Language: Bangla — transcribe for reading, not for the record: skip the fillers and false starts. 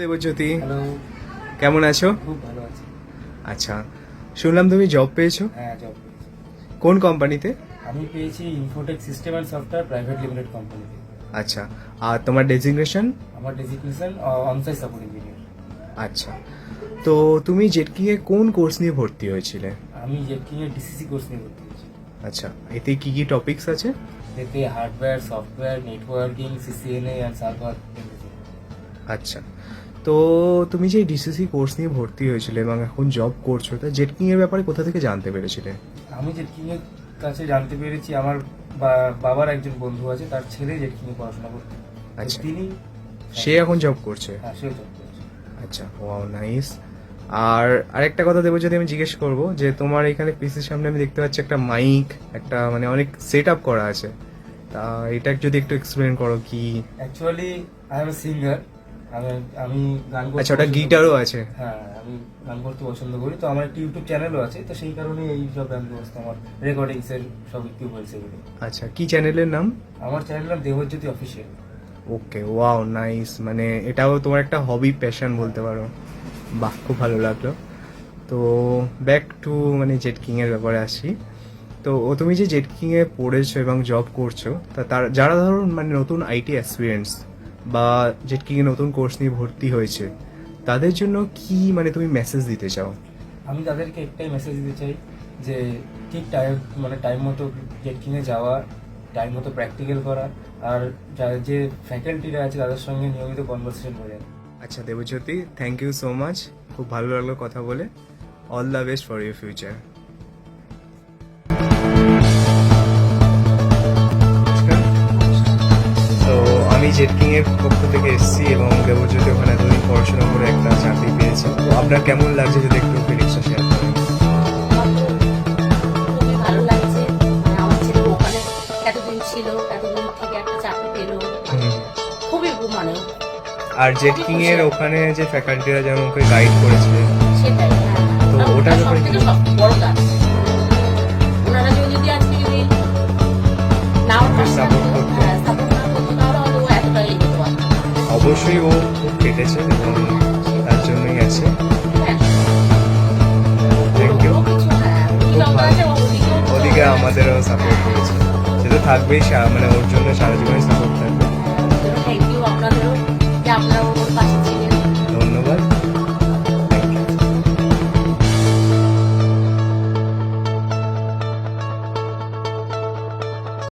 দেবজ্যোতি, হ্যালো। কেমন আছো? খুব ভালো আছি। আচ্ছা, শুনলাম তুমি জব পেয়েছো। হ্যাঁ, জব পেয়েছি। কোন কোম্পানিতে? আমি পেয়েছি Infotech system and software private limited কোম্পানিতে। আচ্ছা, আর তোমার ডেজিগনেশন? আমার ডেজিগনেশন অনসাইট সাপোর্ট ইঞ্জিনিয়ার। আচ্ছা, তো তুমি জেটকিং এ কোন কোর্স নিয়ে ভর্তি হয়েছিলে? আমি জেটকিং এর ডিসিসি কোর্স নিয়ে ভর্তি হয়েছি। আচ্ছা, এতে কি কি টপিকস আছে? এতে hardware, software, networking, CCNA and server. আচ্ছা, তো তুমি যে ডিসিসি কোর্স নিয়ে ভর্তি হয়েছিলে এবং এখন জব করছো, তা জেটকিং এর ব্যাপারে কোথা থেকে জানতে পেরেছিলে? আমি জেটকিং এর কাছে জানতে পেরেছি, আমার বাবার একজন বন্ধু আছে, তার ছেলে জেটকিং এ পড়াশোনা করতে। আচ্ছা, তিনি সে এখন জব করছে? হ্যাঁ, সেও জব করেছে। আচ্ছা, ওয়াও, নাইস। আর আরেকটা কথা দেবো, যদি আমি জিজ্ঞেস করবো যে তোমার এখানে পিসির সামনে আমি দেখতে পাচ্ছি একটা মাইক, একটা মানে অনেক সেট আপ করা আছে, তা এটা যদি একটু এক্সপ্লেন করো কি? Actually I M a singer. আমি আমি গান করতে আচ্ছা, ওটা পছন্দ গিটারও করি। আছে? হ্যাঁ, আমি গান করতে পছন্দ করি, তো আমার একটা ইউটিউব চ্যানেলও আছে, তো সেই কারণে এই সব ব্যবস্থা, আমার রেকর্ডিংস এর সব ইকুইপমেন্টস এগুলো। আচ্ছা, কি চ্যানেলের নাম? আমার চ্যানেলের নাম দেবজ্যোতি অফিসিয়াল। ওকে, ওয়াও, নাইস। মানে এটাও তোমার একটা হবি, প্যাশন বলতে পারো। বাহ, খুব ভালো লাগলো। তো ব্যাক টু মানে জেটকিং এর ব্যাপারে আসি। তো তুমি যে জেটকিং এ পড়েছো এবং জব করছো, তা তার যারা ধরুন মানে নতুন আইটি এক্সপিরিয়েন্স বা জেটকিং এ নতুন কোর্স নিয়ে ভর্তি হয়েছে, তাদের জন্য কি মানে তুমি মেসেজ দিতে চাও? আমি তাদেরকে একটাই মেসেজ দিতে চাই যে ঠিক টাইম মতো জেটকিং এ যাওয়া, টাইম মতো প্র্যাকটিক্যাল করা, আর যে ফ্যাকাল্টিরা আছে তাদের সঙ্গে নিয়মিত কনভারসেশন করে। আচ্ছা Debjyoti, thank you so much, খুব ভালো লাগলো কথা বলে। All the best for your future. তো আমি জেটকিং এর পক্ষ থেকে এসেছি এবং দেবজ্যোতি ওখানে এতদিন পড়াশোনা করে একটা চাকরি পেয়েছে। তো আপনার কেমন লাগছে যদি একটু ফিলিংসটা শেয়ার করেন? খুবই ভালো লাগছে। মানে আমার ছেলে ওখানে এতদিন ছিল, এতদিন থেকে একটা চাকরি পেলো, খুবই মানে আর জেটকিং এর ওখানে যে ফ্যাকাল্টিরা যেমন ওকে গাইড করেছে, সেটাই। তো ওটার সব ব্যাপারে থেকে কি? সব বড় কাজ, ওনারা যদি আজকে যদি নাও Support করতো। সাপোর্ট না করতো, তাহলে হয়তো ও এতটা এগোতে পারতো না। অবশ্যই ও খুব কেটেছে এবং তার জন্যই আছে। হ্যাঁ, থ্যাংক ইউ। ওরও কিছু, হ্যাঁ, উনি খুব যখন ভালো। আছে ওদিকেও কিছু ওদিকে আছে। আমাদেরও সাপোর্ট করেছে, সে তো থাকবেই, মানে ওর জন্য সারা জীবন সাপোর্ট থাকবে। থ্যাংক ইউ আপনাদেরও যে আপনারা